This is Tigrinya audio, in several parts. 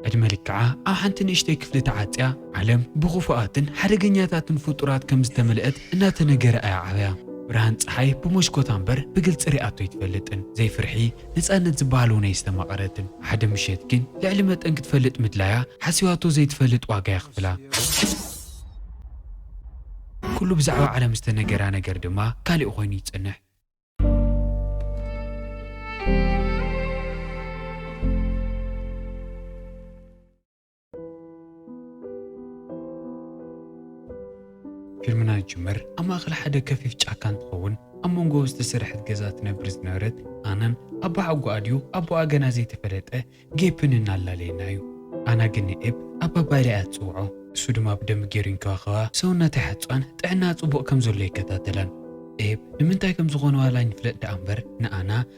أجمل كعا أو حنتن إشتي كفل تعاتيا عالم بغفواتن حرقنياتاتن فطورات كمزتملئت إنها تنقر أي عبيا برهان صحي بمشكو تنبر بقلت رئاتو يتفلتن زي فرحي نسألنا زبالونا يستمقرتن حدا مشيتكن لعلمت أنك تفلت مدلايا حسيواتو زي تفلت واقع يخفلا كله بزعوا على مستنقرانا قردما كالي أغويني يتصنح فيلمنا الجمر أما أغلى حدا كفيف جاكان تخون أما نقو استسرحت جزاتنا برز نورد أنا أبا عقو أديو أبو أغانا زي تفلت جيبن النالا لينايو أنا قني أبا بايلي أتسوعو سودما بدم جيرين كاخوا سونا تحتوان تعنا صبوق كم زولي كتاتلان نمنتاي كم زغونوا لا نفلت دأمبر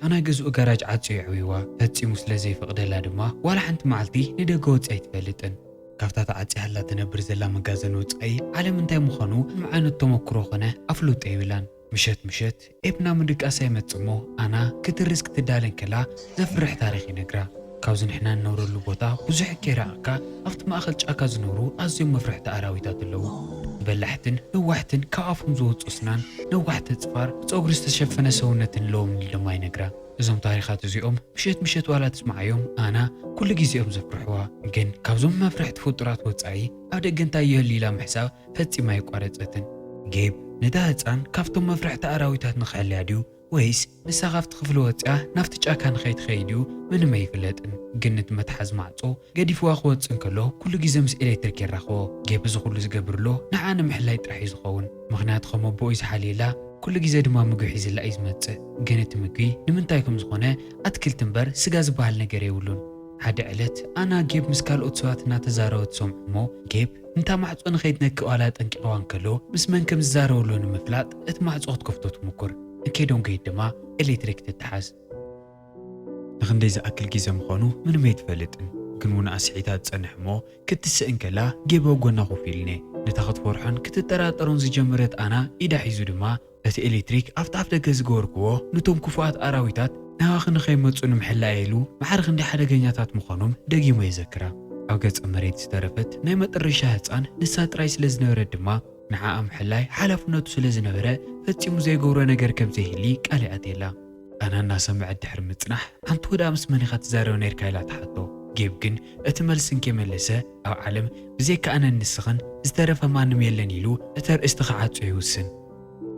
أنا جزء جراج عطسي عويوا هتسي مسلزي فقد لادما ولا حنت معلتي ندقوت أي تفلتن كافتا تعطي هلا تنبر زلا مغازن وصاي على منتاي مخانو معان التمكرو خنه افلوط ايبلان مشت ابنا مدق اساي مصمو انا كترسك تدالن كلا زفرح تاريخي نغرا كاوزن حنا نورلو بوتا بزح كيراكا افت ما اخل چاكا زنورو ازيم مفرح تاراويتات اللو بلحتن نوحتن كافم زوت اسنان نوحت صفار صغرس تشفنا سونتن لوم لما ينغرا إذا تاريخات زيهم مشيت ولا تسمعيهم أنا كل جزيهم زفرحوا جن كابزهم ما فرحت فطرات وتصعي أو دقن تايه الليلة محساب فتي ما يقارتن جيب ندهت عن كافتم ما فرحت أراويتات نخلي عديو ويس نساقفت خفلو وتصعه نفتج أكان خيت خيديو من ما يفلتن جنت متحز معصو قدي فواخو تسنكلو كل جزم سئلي تركي رخو جيب زخلو زقبرلو نعانا محلاي ترحي زخون مغنات خمو بويز حليلا كل جزء دما مجو حيز الله إزمت جنت مجي نمنتايكم زخونة أتكل تنبر سجاز بهالنجار يقولون هذا علت أنا جيب مسكال أتصوات ناتزارو تسمع مو جيب أنت معت أنا خيد نكوالات أنك أوان كلو بس منكم زارو لون مفلات أتمعت أخت كفتوت مكر أكيدون جيد دما اللي ترك تتحز نخندي إذا أكل جزء مخانو من ما يتفلتن كنونا أسعيتات صنحمو كتسأن كلا جيبو قونا خوفيلني نتاخد فرحان كتتراترون زي جمرت أنا إذا حيزو دما أتي إلكتريك أفتح دقز جوركو نتوم كفوات أراويتات ناخن خيمت أنو محل عيلو محرخ ندي حدا جنياتات مخانوم دقي ما يذكره أوجت أمريت استرفت نايمت الرشاهت عن نسات رايس لزنورة دما نعا محلاي حلف نوت سلزنورة فتيمو زي جورا نجر كم زي لي قالي أديلا أنا الناس معد حرمتنح عن تودا مسمني خات زارو نير كايلات حطو جيب جن أتملسن كملسة أو علم بزي كأنا النسخن استرف ما نميلن يلو أتر استخعات عيوسن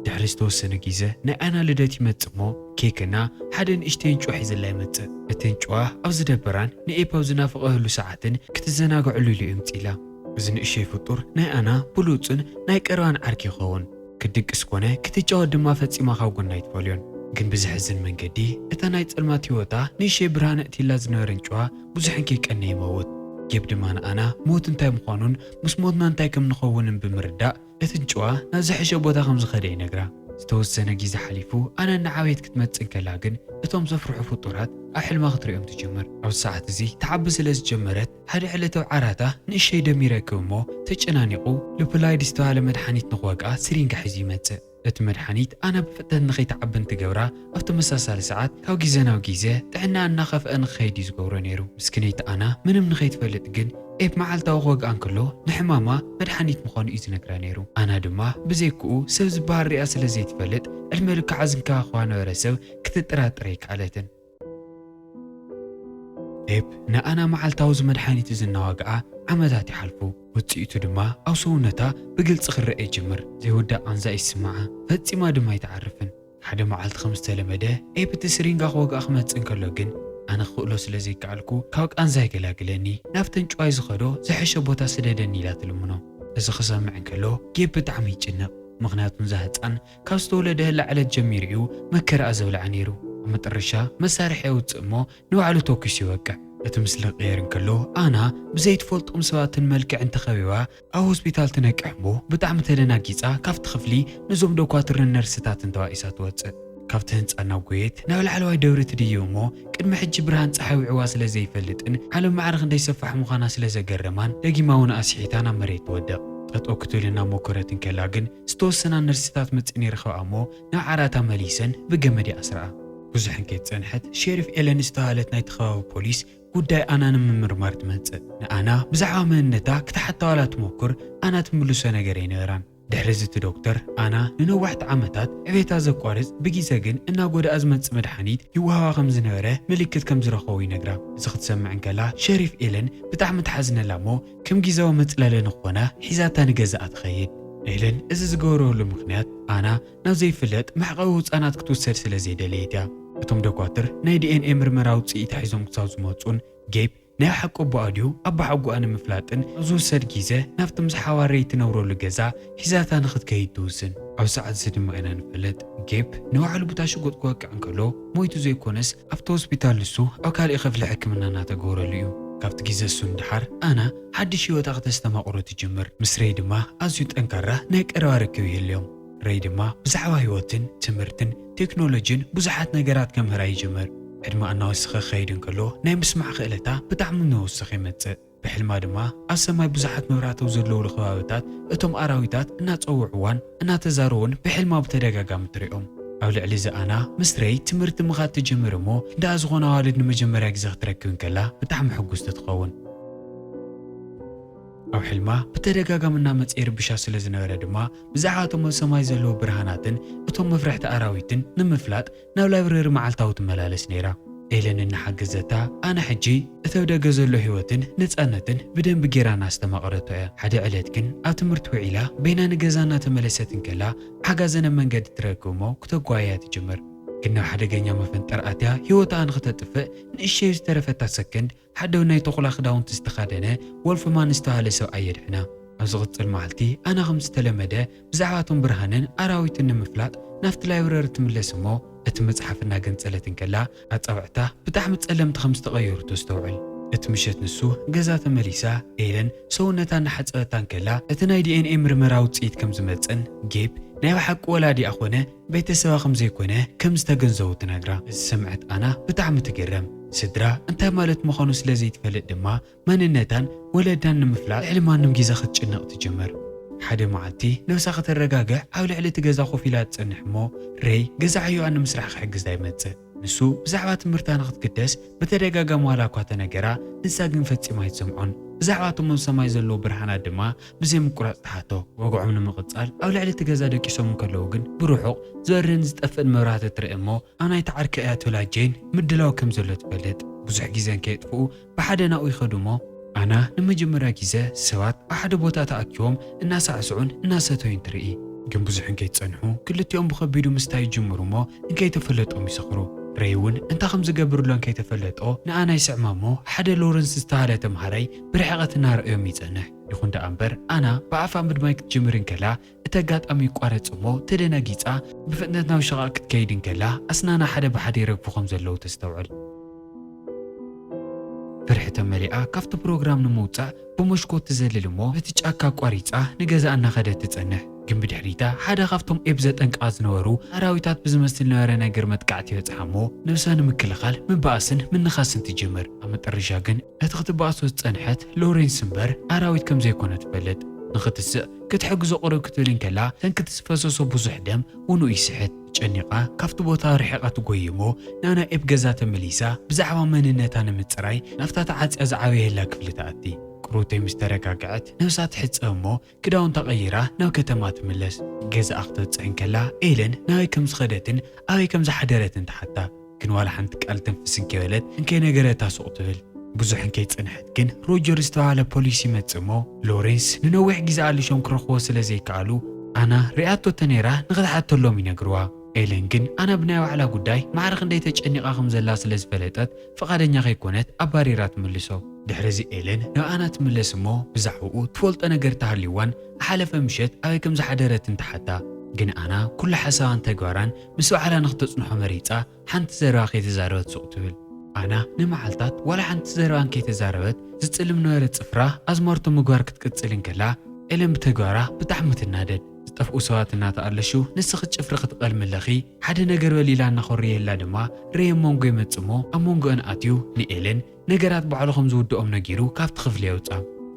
دحرستوس سنجيزة أنا لديتي متمو كيكنا حدن اشتين شو حيز الله مت اتين شواه أو زدبران نئيبا وزنافقه له ساعتين كتزناقع لولي امتيلا زن اشي فطور أنا بلوتن نايك اروان عركي خون كدك اسكونه كتجاو دما فتسي ما خاوقن نايت فوليون جن بزحزن من قدي اتا نايت الماتيوتا نيشي برهان اتيلا زنورن شواه بزحن كيك اني موت جيب دمان أنا موت انتاي مخانون مس موتنا انتاي كم نخونن بمرداء اتنجوا نازحش بوتا خمس خدي نقرا استوسنا جيزة حليفو أنا نعاويت كتمتسن كلاجن اتوم زفرحو فطورات أحل ما خطر يوم تجمر أو الساعة زي تعبس لز جمرت هذه علته عراته نشي دميره كومو تجنانيقو لبلاي دستو على مدحانيت نقواقع سرين كحزيمت مدحانيت أنا بفتن نخي تعبن تجورا أفت مساسال ساعات كاو جيزنا وجيزة تعنا أن نخاف أن خيدي زجورا نيرو مسكنيت أنا من نخيت فلت جن معلتا وغوغ أنكلو نحماما مدحانيت مخان إذن كرانيرو أنا دما بزيكو سوز بار رئاس لزيت فلت الملك عزم كاخوانا ورسو كتترات ريك عليتن أنا معلتا وز مدحانيت زنا واقعا عمداتي حلفو وتسيتو دما أو سونتا بقل صخر رأي جمر زي ودا عنزا يسمعها فتسي ما دما يتعرفن حدا معلت 5 لمده بتسرين غوغ أخمت انكلو جن أنا خلو سلزي كعلكو كاوك أنزاي قلاقلاني نافتن شوي زخدو زحشو بوتا سددني لا تلمنو إذا خسام عنكلو جيب بتعمي جنب مغنات مزاهت عن كاستو لده لعلى جميريو مكر أزول عنيرو ومترشا مسارح يوتسمو نوعلو توكيش يوقع اتمسل غير انكلو أنا بزيت فولت أمسوات الملك عند خبيوا أو هوسبيتال تنكحبو بتعم تلنا جيزا كافت خفلي نزوم دوكواتر النرستات انتوائسات واتسد كافتهن صعنا وقيت ناول علوي دورة ديومو قد ما حجي برهان صحاوي عواس لزي فلتن على معرخ ندي سفح مخانا سلزا قرمان لقي ماونا أسحيتانا مريت ودق قد أكتو لنا موكورتن كلاقن ستوسنا نرستات متسني رخو أمو نعراتا مليسن بقمدي أسرع بزحن كيت سنحت شيرف إلان استهالت نايت خواو بوليس ጉዳይ ኣና ንምምርማር ትመጽእ ንኣና ብዛዕባ መንነታ ክትሓታዋላ ትሞክር ኣና ትምልሶ ነገር ኣይነበራን ድሕሪ እቲ ዶክተር ኣና ንነዋሕቲ ዓመታት ዕቤታ ዘቋርጽ ብጊዜ ግን እናጎዳኣ ዝመጽእ መድሓኒት ይወሃባ ከም ዝነበረ ምልክት ከም ዝረኸቡ ይነግራ እዚ ክትሰምዕ እንከላ ሸሪፍ ኤለን ብጣዕሚ ትሓዝነላ እሞ ከም ጊዜያዊ መጽለሊ ንኾነ ሒዛታ ንገዛኣ ትኸይድ ኤለን እዚ ዝገበረሉ ምክንያት ኣና ናብ ዘይፍለጥ መዕቀዊ ህፃናት ክትወሰድ ስለ ዘይደለየት እያ እቶም ደኳትር ናይ ዲኤንኤ ምርመራ ውፅኢት ሒዞም ክሳብ ዝመፁን ጌብ ናይ ሓቂ ኣቦ ድዩ ኣባ ሓጉኣ ንምፍላጥን ዝውሰድ ግዜ ናብቲ ምስ ሓዋረይ ትነብረሉ ገዛ ሒዛታ ንኽትከይድ ትውስን ኣብ ሰዓት እዚ ድማ ኢና ንፈልጥ ጌብ ንባዕሉ ቦታ ሽጉጥ ክወቅዕ እንከሎ ሞይቱ ዘይኮነስ ኣብቲ ሆስፒታል ንሱ ኣብ ካሊእ ክፍሊ ሕክምና እናተገበረሉ እዩ ካብቲ ግዜ እሱ እንድሓር ኣና ሓድሽ ሂወታ ከተስተማቕሮ ትጅምር ምስ ረይ ድማ ኣዝዩ ጠንካራ ናይ ቀረባ ርክብ ይህልዮም ረይ ድማ ብዛዕባ ህይወትን ትምህርትን ቴክኖሎጂን ብዙሓት ነገራት ከምህራ ይጅምር ዕድማ እናወስኸ ኸይድ እንከሎ ናይ ምስማዕ ክእለታ ብጣዕሚ ንወስኽ ይመጽእ ብሕልማ ድማ ኣብ ሰማይ ብዙሓት መብራህቲ ዘለውሉ ከባቢታት እቶም ኣራዊታት እናፀውዕዋን እናተዛረቡን ብሕልማ ብተደጋጋሚ ትሪኦም ኣብ ልዕሊ እዚ ኣና ምስ ረይ ትምህርቲ ምኻድ ትጅምር እሞ እንዳ ዝኾነ ኣዋልድ ንመጀመርያ ግዜ ክትረክብ እንከላ ብጣዕሚ ሕጉስቲ ትኸውን ኣብ ሕልማ ብተደጋጋሚ እናመጽእ ይርብሻ ስለ ዝነበረ ድማ ብዛዕባ እቶም ኣብ ሰማይ ዘለዉ ብርሃናትን እቶም መፍርሕቲ ኣራዊትን ንምፍላጥ ናብ ላይብረሪ መዓልታዊ ትመላለስ ነይራ ኤለን እናሓገዘታ ኣነ ሕጂ እቲ ኣብ ደገ ዘሎ ህይወትን ነፃነትን ብደንቢ ጌራ እናስተማቕረቶ እያ ሓደ ዕለት ግን ኣብ ትምህርቲ ውዒላ በይና ንገዛ እናተመለሰት እንከላ ሓጋዘነ መንገዲ ትረክብ እሞ ክተጓያ ትጅምር ግን ናብ ሓደገኛ መፈንጠር ኣትያ ህይወታ ንኽተጥፍእ ንእሽተይ ዝተረፈታ ሰከንድ ሓደው ናይ ተኹላ ክዳውንቲ ዝተኻደነ ወልፍማን ዝተባሃለ ሰብኣይ የድሕና ኣብ ዝቕፅል መዓልቲ ኣና ከም ዝተለመደ ብዛዕባ እቶም ብርሃንን ኣራዊትን ንምፍላጥ ናብቲ ላይብረሪ ትምለስ እሞ እቲ መጽሓፍ እናገንጸለት እንከላ ኣጻብዕታ ብጣዕሚ ጸለምቲ ከም ዝተቐየሩ ተስተውዕል እቲ ምሸት ንሱ ገዛ ተመሊሳ ኤለን ሰውነታ እናሓፀበታ እንከላ እቲ ናይ ዲኤንኤ ምርመራ ውፅኢት ከም ዝመፅን ጌብ ናይ ባሓቂ ወላዲ ኣኾነ ቤተሰባ ከም ዘይኮነ ከም ዝተገንዘቡ ትነግራ እዚ ሰምዐት ኣና ብጣዕሚ ትገረም ስድራ እንታይ ማለት ምዃኑ ስለ ዘይትፈልጥ ድማ መንነታን ወለዳን ንምፍላጥ ዕልማንም ግዜ ክትጭነቕ ትጅምር ሓደ መዓልቲ ነብሳ ከተረጋግዕ ኣብ ልዕሊ እቲ ገዛ ኮፍ ኢላ ትጸንሕ እሞ ረይ ገዛ ዕዮኣ ንምስራሕ ክሕግዛ ይመጽእ ንሱ ብዛዕባ ትምህርታ ንኽትግደስ በተደጋጋሚ ዋላ እኳ ተነገራ ንሳ ግን ፈጺማ ኣይትሰምዖን ብዛዕባ እቶም ኣብ ሰማይ ዘለዉ ብርሃናት ድማ ብዘይ ምቁራፅ ተሓቶ ወግዖም ንምቕጻል ኣብ ልዕሊ እቲ ገዛ ደቂሶም እንከለዉ ግን ብሩሑቕ ዝበርህን ዝጠፍእን መብራህቲ ትርኢ እሞ ኣብ ናይቲ ዓርኪ እያ ትብላ ጄን ምድላው ከም ዘሎ ትፈልጥ ብዙሕ ግዜ ከየጥፍኡ ብሓደ ናብኡ ይኸዱ እሞ ኣና ንመጀመርያ ግዜ ሰባት ኣብ ሓደ ቦታ ተኣኪቦም እናሳዕስዑን እናሰተዩን ትርኢ ግን ብዙሕን ከይትጸንሑ ክልቲኦም ብኸቢዱ ምስታይ ይጅምሩ እሞ እንከይተፈለጦም ይሰኽሩ ረይ እውን እንታይ ከም ዝገብርሎን ከይተፈለጦ ንኣና ይስዕማ እሞ ሓደ ሎረንስ ዝተባሃለ ተምሃራይ ብርሕቐት እናርአዮም ይጸንሕ ይኹን ደኣ እምበር ኣና ብኣፋ ምድማይ ክትጅምር እንከላ እቲ ኣጋጣሚ ይቋረፅ እሞ ተደናጊፃ ብፍጥነት ናብ ሸቓቕ ክትከይድ እንከላ ኣስናና ሓደ ብሓደ ይረግፉ ከም ዘለዉ ተስተውዕል ፍርሕተ መሊኣ ካብቲ ፕሮግራም ንምውፃእ ብመሽኮት ትዘልል እሞ እቲ ጫካ ቋሪፃ ንገዛ እናኸደት ትጸንሕ ግን ብድሕሪታ ሓደ ካብቶም ኤብ ዘጠንቅቓ ዝነበሩ ኣራዊታት ብዝመስል ነበረ ነገር መጥቃዕቲ ይበፅሓ እሞ ነብሳ ንምክልኻል ምባእስን ምንኻስን ትጅምር ኣብ መጨረሻ ግን እቲ ክትበኣሶ ዝጸንሐት ሎሬንስ እምበር ኣራዊት ከም ዘይኮነ ትፈልጥ ንኽትስእ ክትሕግዞ ቁርብ ክትብል እንከላ ተንክቲ ዝፈሰሶ ብዙሕ ደም ውኑ ይስሕት ጨኒቓ ካብቲ ቦታ ርሒቓ ትጎይ እሞ ናና ኤብ ገዛ ተመሊሳ ብዛዕባ መንነታ ንምፅራይ ናብታ ተዓፅያ ዝዓበየላ ክፍሊ ተኣቲ ቅሩተይ ምስ ተረጋግዐት ነብሳ ትሕፀብ እሞ ክዳውንታ ቀይራ ናብ ከተማ ትምለስ ገዛኣ ክትበፅሕ እንከላ ኤለን ናበይ ከም ዝኸደትን ኣበይ ከም ዝሓደረትን ተሓታ ግን ዋላ ሓንቲ ቃል ተንፍስን ከበለት እንከይ ነገረታ ሱቕ ትብል ብዙሕን ከይፅንሐት ግን ሮጀር ዝተባሃለ ፖሊስ ይመፅእ እሞ ሎሬንስ ንነዊሕ ግዜ ኣልሾም ክረኽቦ ስለ ዘይከኣሉ ኣና ሪኣቶ ተነይራ ንኽትሓተሎም ይነግርዋ ኤለን ግን ኣና ብናይ ባዕላ ጉዳይ ማዕርኽ እንደይ ተጨኒቓ ከም ዘላ ስለ ዝፈለጠት ፈቓደኛ ከይኮነት ኣባሪራ ትምልሶ ድሕሪዚ ኤለን ናብ ኣና ትምለስ እሞ ብዛዕባኡ ትፈልጦ ነገር ተሃልይዋን ኣሓለፈ ምሸት ኣበይ ከም ዝሓደረትን ተሓታ ግን ኣና ኩሉ ሓሳባን ተግባራን ምስ ባዕላ ንኽተጽንሖ መሪፃ ሓንቲ ዘረባ ከይተዛረበት ሱቕ ትብል ኣና ንመዓልታት ዋላ ሓንቲ ዘረባን ከይተዛረበት ዝጽልም ነበረ ጽፍራ ኣዝማርቶ ምግባር ክትቅጽል እንከላ ኤለን ብተግባራ ብጣዕሚ ትናደድ ዝጠፍኡ ሰባት እናተኣለሹ ንስኺ ጭፍሪ ክትቐልምለኺ ሓደ ነገር በሊላ እናኾርየላ ድማ ረይ ሞንጎ ይመጽእ እሞ ኣብ ሞንጎአን ኣትዩ ንኤለን ነገራት ባዕሉ ከም ዝውድኦም ነጊሩ ካብቲ ክፍሊ የውፃ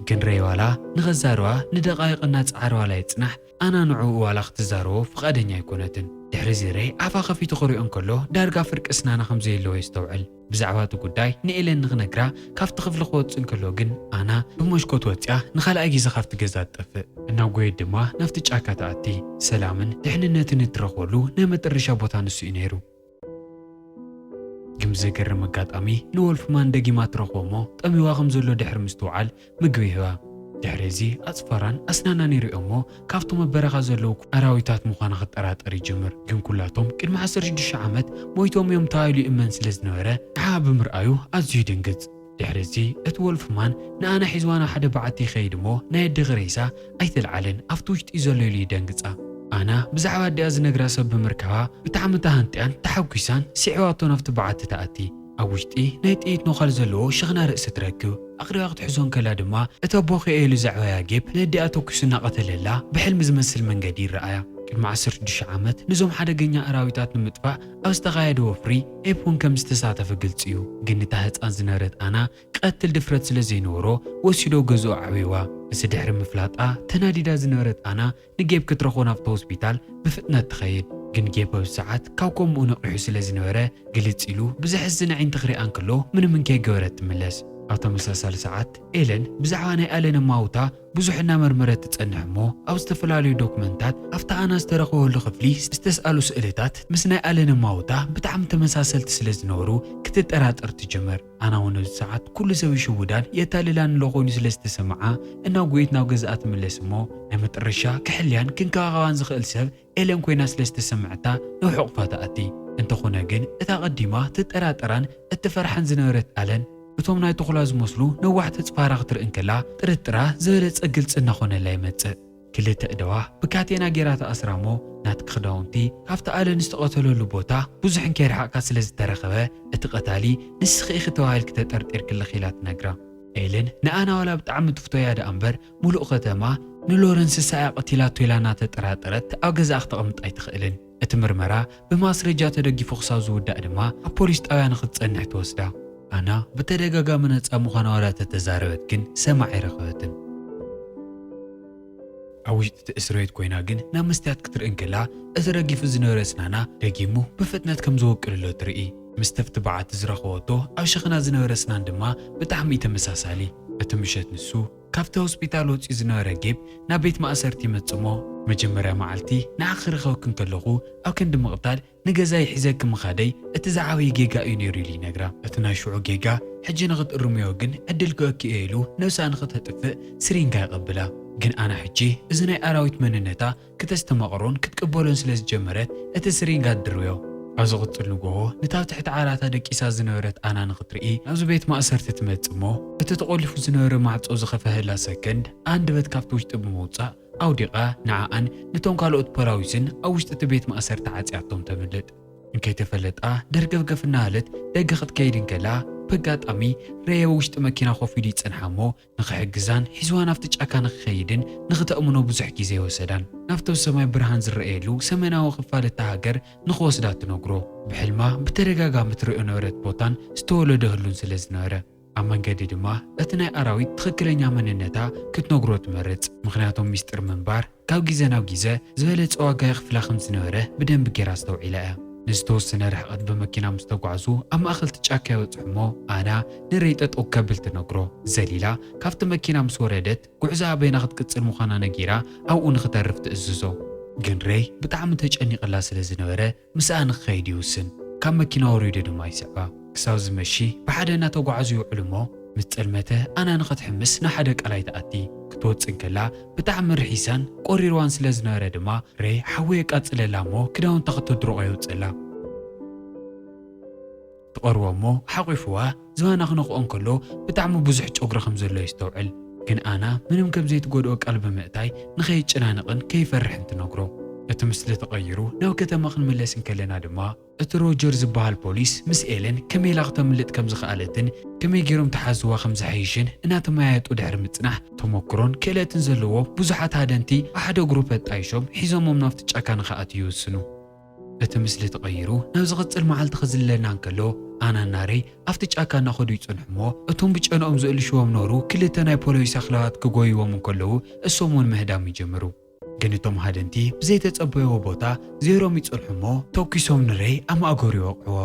ግን ረይ ዋላ ንኸዛረባ ንደቓይቕ እናፀዓረ ዋላ የጽናሕ ኣና ንዕኡ ዋላ ክትዛረቦ ፈቓደኛ ኣይኮነትን ድሕሪ ረይ ኣፋ ኸፊቱ ኽሪኦ እንከሎ ዳርጋ ፍርቂ እስናና ከም ዘየለዎ የስተውዕል ብዛዕባ እቲ ጉዳይ ንኤለን ንኽነግራ ካብቲ ክፍሊ ክወፅእ እንከሎ ግን ኣና ብመስኮት ወፂያ ንኻልኣይ ግዜ ካብቲ ገዛ ትጠፍእ እናብ ጎየት ድማ ናብቲ ጫካ ተኣቲ ሰላምን ድሕንነትን እትረኽበሉ ናይ መጨረሻ ቦታ ንሱ እዩ ነይሩ ግን ብዘገርም ኣጋጣሚ ንወልፍማን ደጊማ ትረኽቦ እሞ ጠሚዋ ከም ዘሎ ድሕሪ ምስትውዓል ምግቢ ይህባ ድሕሪዚ ኣፅፋራን ኣስናናን ይሪኦ እሞ ካብቶም ኣብ በረኻ ዘለዉ ኣራዊታት ምዃና ክጠራጠር ይጅምር ግን ኩላቶም ቅድሚ 16 ዓመት ሞይቶም እዮም ተባሂሉ ይእመን ስለ ዝነበረ ንሓ ብምርኣዩ ኣዝዩ ይድንግፅ ድሕሪዚ እቲ ወልፍማን ንኣነ ሒዝዋና ሓደ በዓቲ ይኸይድ እሞ ናይ ኣዲኺ ሬሳ ኣይትለዓልን ኣብቲ ውሽጢ እዩ ዘሎ ኢሉ ይደንግፃ ኣና ብዛዕባ ኣዲኣ ዝነግራ ሰብ ብምርካባ ብጣዕሚ ተሃንጥያን ተሓጒሳን ስዒዋቶ ናብቲ በዓቲ ተኣቲ ኣብ ውሽጢ ናይ ጥይት ነዃል ዘለዎ ሸኽና ርእሲ ትረክብ ኣቕሪባ ክትሕዞን ከላ ድማ እቲ ኣቦኺኤሉ ዘዕባያ ጌብ ነዲኣ ተኩሱ እናቐተለላ ብሕልሚ ዝመስል መንገዲ ይረኣያ ቅድሚ 16 ዓመት ንዞም ሓደገኛ ኣራዊታት ንምጥፋእ ኣብ ዝተኻየደ ወፍሪ ኤብ እውን ከም ዝተሳተፈ ግልፂ እዩ ግን እታ ህፃን ዝነበረት ኣና ቀትል ድፍረት ስለ ዘይነበሮ ወሲዶ ገዝኦ ዓብይዋ እዚ ድሕሪ ምፍላጣ ተናዲዳ ዝነበረት ኣና ንጌብ ክትረኽቦ ናብቲ ሆስፒታል ብፍጥነት ትኸይድ ግን ጌብ ኣብ ሰዓት ካብ ከምኡ ነቂሑ ስለ ዝነበረ ግልፅ ኢሉ ብዘሕዝን ዓይንቲ ክሪኣ እንከሎ ምንም እንከይገበረት ትምለስ ኣብ ተመሳሳሊ ሰዓት ኤለን ብዛዕባ ናይ ኣለን ማውታ ብዙሕ እናመርመረት ትጸንሕ እሞ ኣብ ዝተፈላለዩ ዶክመንታት ኣብታ ኣና ዝተረኸበሉ ክፍሊ ዝተሰኣሉ ስእልታት ምስ ናይ ኣለን ማውታ ብጣዕሚ ተመሳሰልቲ ስለ ዝነበሩ ክትጠራጠር ትጅምር ኣና እውን ኣብዚ ሰዓት ኩሉ ሰብ ይሽውዳን የታልላን ኣሎ ኮይኑ ስለ ዝተሰምዓ እናብ ጎይት ናብ ገዝኣ ትምለስ እሞ ናይ መጨረሻ ክሕልያን ክንከባኸባን ዝኽእል ሰብ ኤለን ኮይና ስለ ዝተሰምዐታ ናብ ሕቑፋ ተኣቲ እንተኾነ ግን እታ ቀዲማ ትጠራጠራን እትፈርሐን ዝነበረት ኣለን እቶም ናይ ተኹላ ዝመስሉ ነዋሕቲ ፅፋራ ክትርኢ እንከላ ጥርጥራ ዝበለፀ ግልፂ እናኾነላ ይመፅእ ክልተ እደዋ ብካቴና ጌራ ተኣስራ እሞ ናቲ ክዳውንቲ ካብቲ ኣለን ዝተቐተለሉ ቦታ ብዙሕ እንከይረሓቕካ ስለ ዝተረኸበ እቲ ቀታሊ ንስኺ ኢኺ ተባሂል ክተጠርጢር ክልኽ ኢላ ትነግራ ኤለን ንኣና ዋላ ብጣዕሚ ትፍቶያ ዳ እምበር ሙሉእ ከተማ ንሎረንስ ሳያ ቀቲላቶ ኢላ እናተጠራጠረት ኣብ ገዛኣ ክተቐምጥ ኣይትኽእልን እቲ ምርመራ ብማስረጃ ተደጊፉ ክሳብ ዝውዳእ ድማ ኣብ ፖሊስ ጣብያ ንኽትጸንሕ ትወስዳ ኣና ብተደጋጋሚ ነፃ ምዃና ዋላ ተተዛረበት ግን ሰማዕ ኣይረኸበትን ኣብ ውሽጢ እቲ እስር ቤት ኮይና ግን ናብ መስትያት ክትርኢ እንከላ እቲ ረጊፉ ዝነበረ ስናና ደጊሙ ብፍጥነት ከም ዝወቅልሎ ትርኢ ምስ ተፍቲ በዓቲ ዝረኸበቶ ኣብ ሸኽና ዝነበረ ስናን ድማ ብጣዕሚ ተመሳሳሊ እቲ ምሸት ንሱ ካብቲ ሆስፒታል ወፂኡ ዝነበረ ጌብ ናብ ቤት ማእሰርቲ ይመጽእ እሞ መጀመርያ መዓልቲ ንዓኺ ክረኸብክ እንከለኹ ኣብ ክንዲ ምቕታል ንገዛይ ሒዘክ ምኻደይ እቲ ዝዓበየ ጌጋ እዩ ነይሩ ኢሉ ይነግራ እቲ ናይ ሽዑ ጌጋ ሕጂ ንኽትእርምዮ ግን ዕድል ክወኪዮ ኢሉ ነብሳ ንኽተጥፍእ ስሪንጋ ይቐብላ ግን ኣና ሕጂ እዚ ናይ ኣራዊት መንነታ ክተስተማቕሮን ክትቅበሎን ስለ ዝጀመረት እቲ ስሪንጋ ትድርብዮ ኣብ ዝቕፅል ንግሆ ንታብ ትሕቲ ዓራታ ደቂሳ ዝነበረት ኣና ንኽትርኢ ኣብዚ ቤት ማእሰርቲ ትመጽእ እሞ እቲ ተቖሊፉ ዝነበረ ማዕጾ ዝኸፈህላ ሰከንድ አንድ በት ካብቲ ውሽጢ ብምውፃእ ኣውዲቓ ንዓኣን ነቶም ካልኦት ፖላዊስን ኣብ ውሽጢ እቲ ቤት ማእሰርቲ ዓፂያቶም ተምልጥ እንከይተፈለጣ ደርገፍገፍ እናሃለት ደገ ክትከይድ እንከላ በጋጣሚ ረየ ውሽጢ መኪና ኮፍ ኢሉ ይጸንሓ እሞ ንኽሕግዛን ሒዝዋ ናብቲ ጫካ ንኽኸይድን ንኽተእምኖ ብዙሕ ግዜ ወሰዳን ናብቲ ሰማይ ብርሃን ዝረአየሉ ሰሜናዊ ክፋል እታ ሃገር ንኽወስዳ ትነግሮ ብሕልማ ብተደጋጋሚ ትሪኦ ነበረት ቦታን ዝተወለደ ህሉን ስለ ዝነበረ ኣብ መንገዲ ድማ እቲ ናይ ኣራዊት ትኽክለኛ መንነታ ክትነግሮ ትመርጽ ምክንያቶም ሚስጥር ምንባር ካብ ግዜ ናብ ግዜ ዝበለፀ ዋጋ ይኽፍላ ከም ዝነበረ ብደንቢ ጌራ ዝተውዒላ እያ ንዝተወሰነ ርሕቐት ብመኪና ምስ ተጓዓዙ ኣብ ማእኸል ጫካ ይወፅሑ እሞ ኣና ንረይ ጠጠው ከብል ትነግሮ ዘሊላ ካብቲ መኪና ምስ ወረደት ጉዕዛ ኣበይና ክትቅፅል ምዃና ነጊራ ኣብኡ ንኽተርፍ ትእዝዞ ግን ረይ ብጣዕሚ ተጨኒቕላ ስለ ዝነበረ ምስኣ ንኽኸይድ ይውስን ካብ መኪና ወሪዱ ድማ ይስዕባ ክሳብ ዝመሺ ብሓደ እናተጓዓዙ ይውዕሉ እሞ ምስ ጸልመተ ኣና ንኽትሕምስ ንሓደ ቃላይ ተኣቲ ክትወፅእ እንከላ ብጣዕሚ ርሒሳን ቆሪርዋን ስለ ዝነበረ ድማ ረይ ሓዊ የቃፅለላ እሞ ክዳውንታ ክትድርቆ ይውፅላ ትቐርቦ እሞ ሓቂፉዋ ዝባና ክነኽኦ እንከሎ ብጣዕሚ ብዙሕ ጨጉሪ ከም ዘሎ ይስተውዕል ግን ኣና ምንም ከም ዘይትጎድኦ ቃል ብምእታይ ንኸይጨናንቕን ከይፈርሕን ትነግሮ እቲ ምስሊ ተቐይሩ ናብ ከተማ ክንምለስ እንከለና ድማ እቲ ሮጀር ዝበሃል ፖሊስ ምስ ኤለን ከመይ ኢላ ክተምልጥ ከም ዝኽኣለትን ከመይ ገይሮም ተሓዝዋ ከም ዝሓይሽን እናተመያየጡ ድሕሪ ምጽናሕ ተመክሮን ክእለትን ዘለዎ ብዙሓት ሃደንቲ ኣብ ሓደ ግሩፕ ኣጣይሾም ሒዞሞም ናብቲ ጫካ ንኽኣትዩ ይውስኑ እቲ ምስሊ ተቐይሩ ናብ ዝቕፅል መዓልቲ ክዝለና እንከሎ ኣና ናረይ ኣብቲ ጫካ እናኸዱ ይጽንሑ እሞ እቶም ብጨንኦም ዝእልሽዎም ነበሩ ክልተ ናይ ፖሊስ ኣኽላባት ክጎይዎም እንከለዉ እሶም እውን ምህዳም ይጀምሩ ግን እቶም ሃደንቲ ብዘይተጸበይዎ ቦታ ዜሮም ይጽልሑ እሞ ተኪሶም ንሬይ ኣብ ማእገሩ ይወቅዕዎ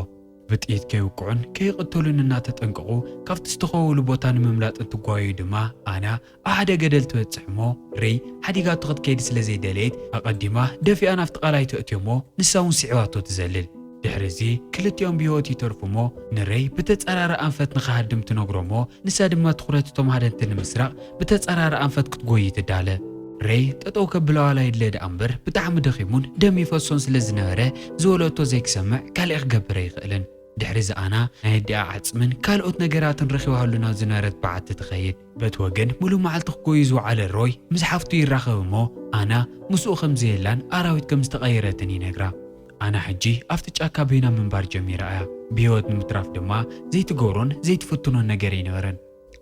ብጥይት ከይውቅዑን ከይቕተሉን እናተጠንቀቑ ካብቲ ዝተኸውሉ ቦታ ንምምላጥ እንትጓዩ ድማ ኣና ኣብ ሓደ ገደል ትበጽሕ እሞ ሬይ ሓዲጋቱ ክትከይድ ስለ ዘይደለየት ኣቐዲማ ደፊኣ ናፍቲ ቃላይ ተእትዮ እሞ ንሳ እውን ስዒዋቶ ትዘልል ድሕሪዚ ክልቲኦም ብሂወት ይተርፉ እሞ ንሬይ ብተጸራሪ ኣንፈት ንኽሃድም ትነግሮ እሞ ንሳ ድማ ትኹረት እቶም ሃደንቲ ንምስራቕ ብተጸራሪ ኣንፈት ክትጎይ ትዳለ ሬይ ጠጠው ከብለዋላ ይድለ እምበር ብጣዕሚ ደኺሙን ደም ይፈሶን ስለ ዝነበረ ዝወለቶ ዘይክሰምዕ ካልእ ክገብር ኣይኽእልን ድሕሪዚ ኣና ናይ ዲኣ ዓጽምን ካልኦት ነገራትን ረኺባሉ ናብ ዝነበረት በዓቲ ትኸይድ በቲ ወገን ሙሉእ መዓልቲ ክጎዩ ዝወዓለ ሮይ ምስ ሓፍቱ ይራኸብ እሞ ኣና ምስኡ ከምዘየላን ኣራዊት ከም ዝተቐየረትን ይነግራ ኣና ሕጂ ኣብቲ ጫካ በይና ምንባር ጀሚራ እያ ብሂወት ንምትራፍ ድማ ዘይትገብሮን ዘይትፍትኖን ነገር ይነበረን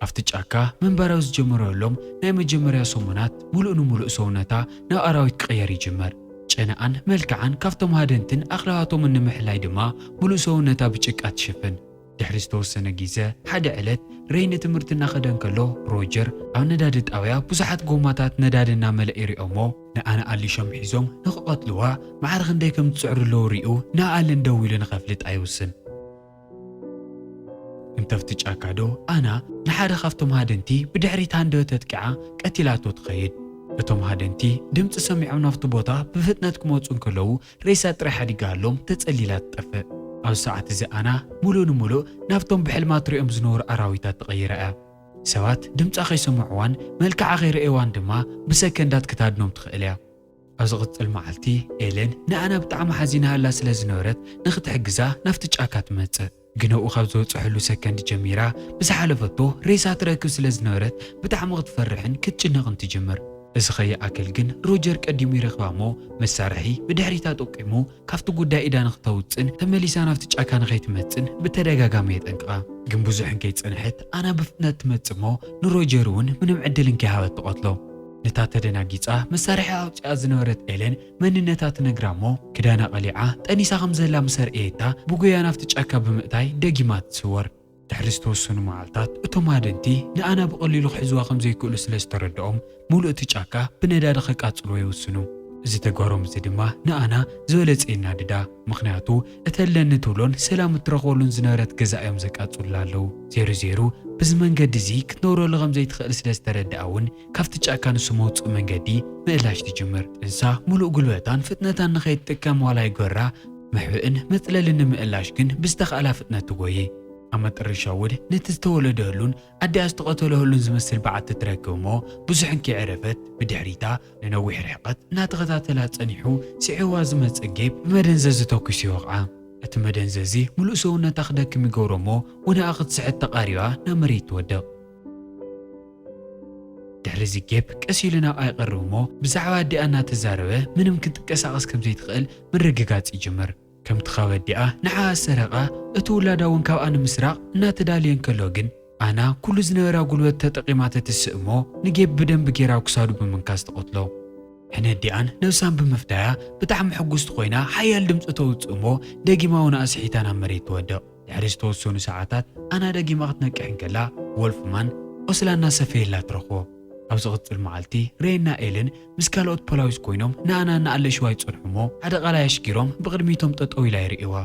ኣብቲ ጫካ ምንባራዊ ዝጀመረሎም ናይ መጀመርያ ሰሙናት ሙሉእ ንሙሉእ ሰውነታ ናብ ኣራዊት ክቕየር ይጅመር ጨነኣን መልክዓን ካብቶም ሃደንትን ኣኽላዋቶምን ንምሕላይ ድማ ሙሉእ ሰውነታ ብጭቃ ትሽፍን ድሕሪ ዝተወሰነ ግዜ ሓደ ዕለት ሬይ ንትምህርቲ እናኸደ ከሎ ሮጀር ኣብ ነዳዲ ጣብያ ብዙሓት ጎማታት ነዳዲ እናመልአ ይሪኦሞ ንኣነ ኣሊሾም ሒዞም ንኽቐትልዋ መዓር ክንደይ ከም ዝፅዕርለዎ ሪኡ ንኣለን ደው ኢሉ ንኸፍልጥ ኣይውስን እንተፍቲ ጫካ ዶ ኣና ንሓደ ካብቶም ሃደንቲ ብድሕሪት ሃንደበት ተጥቂዓ ቀቲላቶ ትኸይድ እቶም ሃደንቲ ድምፂ ሰሚዖም ናብቲ ቦታ ብፍጥነት ክመፁ ከለዉ ሬሳ ጥራይ ሓዲጋሎም ተጸሊላ ትጠፍእ ኣብ ሰዓት እዚ ኣና ሙሉእ ንሙሉእ ናብቶም ብሕልማት ሪኦም ዝነበሩ ኣራዊታት ተቐይረ እያ ሰባት ድምፃ ከይሰምዕዋን መልክዓ ከይረአዋን ድማ ብሰከንዳት ክታድኖም ትኽእል እያ ኣብ ዝቕፅል መዓልቲ ኤለን ንኣና ብጣዕሚ ሓዚናሃላ ስለ ዝነበረት ንኽትሕግዛ ናብቲ ጫካ ትመጽእ ግነኡ ካብ ዝወፅሐሉ ሰከንድ ጀሚራ ብዝሓለፈቶ ሬሳ ትረክብ ስለ ዝነበረት ብጣዕሚ ክትፈርሕን ክትጭነቕን ትጅምር እዚ ኸይኣክል ግን ሮጀር ቀዲሙ ይረኽባ እሞ መሳርሒ ብድሕሪታ ጠቂሙ ካብቲ ጉዳይ ኢዳ ንኽተውፅን ተመሊሳ ናብቲ ጫካ ንኸይትመፅን ብተደጋጋሚ የጠንቅቓ ግን ብዙሕን ከይጸንሐት ኣና ብፍጥነት ትመጽእ እሞ ንሮጀር እውን ምንም ዕድልን ከይሃበት ትቐትሎ ነታ ተደናጊፃ መሳርሒ ኣውፂኣ ዝነበረት ኤለን መንነታ ትነግራ እሞ ክዳና ቀሊዓ ጠኒሳ ከም ዘላ ምስ ኣርአየታ ብጉያ ናብቲ ጫካ ብምእታይ ደጊማ ትስወር ድሕሪ ዝተወሰኑ መዓልታት እቶም ሃደንቲ ንኣና ብቐሊሉ ክሕዝዋ ከም ዘይክእሉ ስለ ዝተረድኦም ሙሉእ እቲ ጫካ ብነዳዲ ከቃጽልዎ ይውስኑ እዚ ተግባሮም እዚ ድማ ንኣና ዝበለፀ የናድዳ ምክንያቱ እተለኒ ትብሎን ሰላም እትረኽበሉን ዝነበረት ገዛ እዮም ዘቃጽሉላ ኣለዉ ዜሩ ብዚ መንገዲ እዚ ክትነብረሉ ከም ዘይትኽእል ስለ ዝተረድኣ እውን ካብቲ ጫካ ንሱ መውፅእ መንገዲ ምእላሽ ትጅምር እንሳ ሙሉእ ጉልበታን ፍጥነታን ንኸይትጥቀም ዋላ ይገራ ምሕብእን መፅለልን ንምእላሽ ግን ብዝተኽኣላ ፍጥነት ትጎይ ኣብ መጨረሻ ውድ ነቲ ዝተወለደሉን ኣዲኣ ዝተቐተለሉን ዝመስል በዓቲ ትረክብ እሞ ብዙሕን ከይዕረፈት ብድሕሪታ ንነዊሕ ርሕቐት እናተኸታተላ ጸኒሑ ስዒዋ ዝመጽእ ጌብ ብመደንዘዚ ተኪሱ ይወቕዓ እቲ መደንዘዚ ሙሉእ ሰውነታ ክደክም ይገብሮ እሞ ወንኣ ክትስሕት ተቓሪባ ናብ መሬት ትወድቕ ድሕሪዚ ጌብ ቀሲሉ ናብ ኣይቐርብ እሞ ብዛዕባ ኣዲኣ እናተዛረበ ምንም ክንትንቀሳቐስ ከም ዘይትኽእል ምርግጋጽ ይጅምር ከምቲ ኸበዲኣ ንዓኣ ሰረቓ እቲ ውላዳ እውን ካብኣ ንምስራቕ እናተዳልየን ከሎ ግን ኣና ኩሉ ዝነበራ ጉልበት ተጠቒማ ተትስእ እሞ ንጌብ ብደንቢ ጌራ ክሳዱ ብምንካስ ተቐትሎ ሕነዲኣን ነብሳን ብምፍዳያ ብጣዕሚ ሕጉስቲ ኮይና ሓያል ድምፂ ተውፅእ እሞ ደጊማ እውን ኣስሒታ ናብ መሬት ትወድቕ ድሕሪ ዝተወሰኑ ሰዓታት ኣና ደጊማ ክትነቅሕን ከላ ወልፍማን ቆስላ እናሰፈየላ ትረኽቦ ኣብ ዝቕፅል መዓልቲ ሬይና ኤለን ምስ ካልኦት ፖላዊስ ኮይኖም ንኣና እናኣለሽዋ ይጸንሑ እሞ ሓደ ቓላይ ኣሽጊሮም ብቕድሚቶም ጠጠው ኢላ ይርእዋ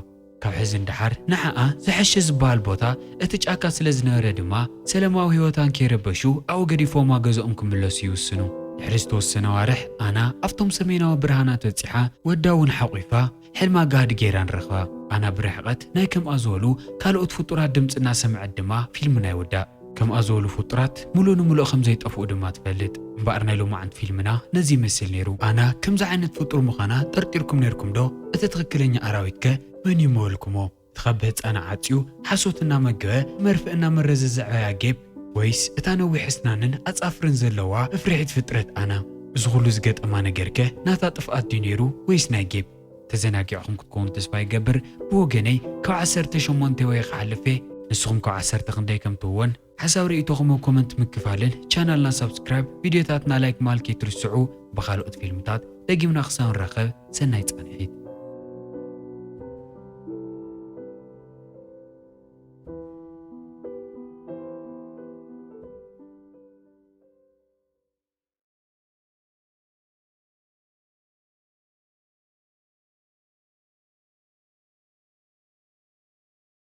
ካብ ሕዚ እንድሓር ንዓኣ ዝሐሸ ዝበሃል ቦታ እቲ ጫካ ስለ ዝነበረ ድማ ሰላማዊ ህይወታን ከይረበሹ ኣብኡ ገዲፎማ ገዝኦም ክምለሱ ይውስኑ ድሕሪ ዝተወሰነ ዋርሕ ኣና ኣብቶም ሰሜናዊ ብርሃናት በፂሓ ወዳ እውን ሓቑፋ ሕልማ ጋህዲ ጌራ ንረኽባ ኣና ብርሕቐት ናይ ከምኣ ዝበሉ ካልኦት ፍጡራት ድምፂ እናሰምዐት ድማ ፊልም ናይ ውዳእ ከምኣ ዝበሉ ፍጡራት ሙሉእ ንሙሉእ ከም ዘይጠፍኡ ድማ ትፈልጥ እምበኣር ናይ ሎማዓንቲ ፊልምና ነዚ ይመስል ነይሩ ኣና ከምዚ ዓይነት ፍጡር ምዃና ጠርጢርኩም ነርኩም ዶ እቲ ትኽክለኛ ኣራዊት ከ መን ይመወልኩሞ ትኸብ ህፃና ዓፅዩ ሓሶት እናመገበ መርፍእ እናመረዘ ዘዕበያ ጌብ ወይስ እታ ነዊሕ እስናንን ኣጻፍርን ዘለዋ እፍርሒት ፍጥረት ኣና እዚ ኩሉ ዝገጠማ ነገር ከ ናታ ጥፍኣት ድዩ ነይሩ ወይስ ናይ ጌብ ተዘናጊዕኹም ክትከውን ተስፋ ይገብር ብወገነይ ካብ 18 ወይ ክሓልፈ ንስኹም ካብ 10 ክንደይ ከም ትውን ሓሳብ ርእይቶኹም ኮመንት ምክፋልን ቻናልና ሰብስክራይብ ቪድዮታትና ላይክ ማልክ ይትርስዑ በኻልኦት ፊልምታት ደጊምና ክሳብ ንረኸብ ሰናይ ጸንሒት